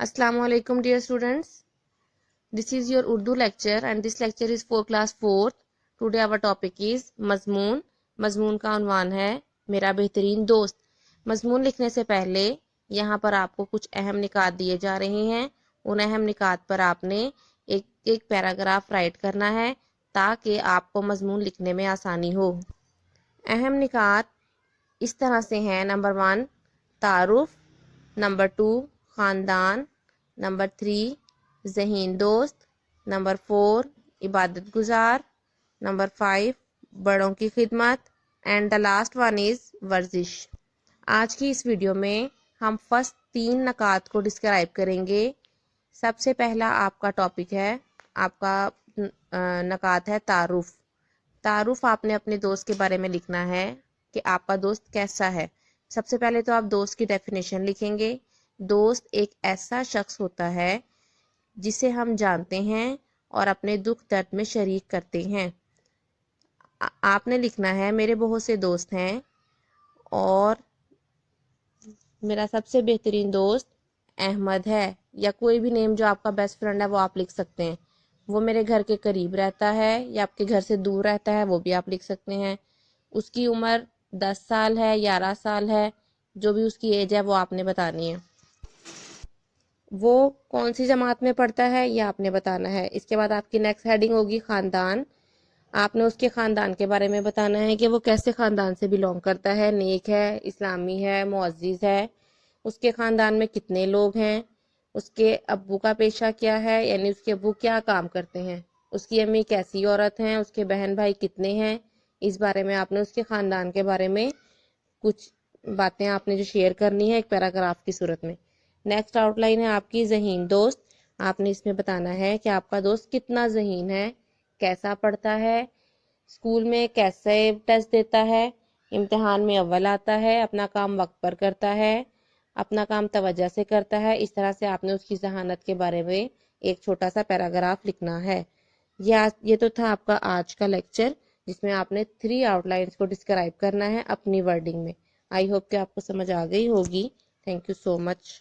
Assalamu alaikum dear students. This is your Urdu lecture and this lecture is for class 4th. Today our topic is मजमून. मजमून का उन्वान है मेरा बेहतरीन दोस्त. मजमून लिखने से पहले यहाँ पर आपको कुछ अहम निकात दिए जा रहे हैं. उन अहम निकात पर आपने एक पैराग्राफ राइट करना है ताकि आपको मजमून लिखने में आसानी हो. अहम निकात इस तरह से हैं. नंबर 1 तारुफ, नंबर 2 ख़ानदान, नंबर 3 ज़हीन दोस्त, नंबर 4 इबादत गुजार, नंबर 5 बड़ों की खिदमत and the last one is वर्जिश. आज की इस वीडियो में हम फर्स्ट 3 नकात को डिस्क्राइब करेंगे. सबसे पहला आपका टॉपिक है, आपका नकात है तारुफ. तारुफ आपने अपने दोस्त के बारे में लिखना है कि आपका दोस्त कैसा है. सबसे पहले तो आप दोस्त की डेफिनेशन लिखेंगे. दोस्त एक ऐसा शख्स होता है जिसे हम जानते हैं और अपने दुख दर्द में शरीक करते हैं. आपने लिखना है मेरे बहुत से दोस्त हैं और मेरा सबसे बेहतरीन दोस्त अहमद है, या कोई भी नेम जो आपका बेस्ट फ्रेंड है वो आप लिख सकते हैं. वो मेरे घर के करीब रहता है या आपके घर से दूर रहता है वो भी आप लिख सकते हैं. उसकी उम्र 10 साल है, 11 साल है, जो भी उसकी एज है वो आपने बतानी है. वो कौन सी जमात में पढ़ता है ये आपने बताना है. इसके बाद आपकी नेक्स्ट हेडिंग होगी ख़ानदान. आपने उसके ख़ानदान के बारे में बताना है कि वो कैसे ख़ानदान से बिलोंग करता है. नेक है, इस्लामी है, मुअज़्ज़िज़ है. उसके ख़ानदान में कितने लोग हैं, उसके अब्बू का पेशा क्या है, यानी उसके अब्बू क्या काम करते हैं, उसकी अम्मी कैसी औरत हैं, उसके बहन भाई कितने हैं. इस बारे में आपने उसके ख़ानदान के बारे में कुछ बातें आपने जो शेयर करनी है एक पैराग्राफ की सूरत में. नेक्स्ट आउटलाइन है आपकी ज़हीन दोस्त. आपने इसमें बताना है कि आपका दोस्त कितना ज़हीन है, कैसा पढ़ता है, स्कूल में कैसे टेस्ट देता है, इम्तिहान में अव्वल आता है, अपना काम वक्त पर करता है, अपना काम तवज्जो से करता है. इस तरह से आपने उसकी जहानत के बारे में एक छोटा सा पैराग्राफ लिखना है. ये तो था आपका आज का लेक्चर जिसमें आपने 3 आउटलाइंस को डिस्क्राइब करना है अपनी वर्डिंग में. आई होप कि आपको समझ आ गई होगी. Thank you so much.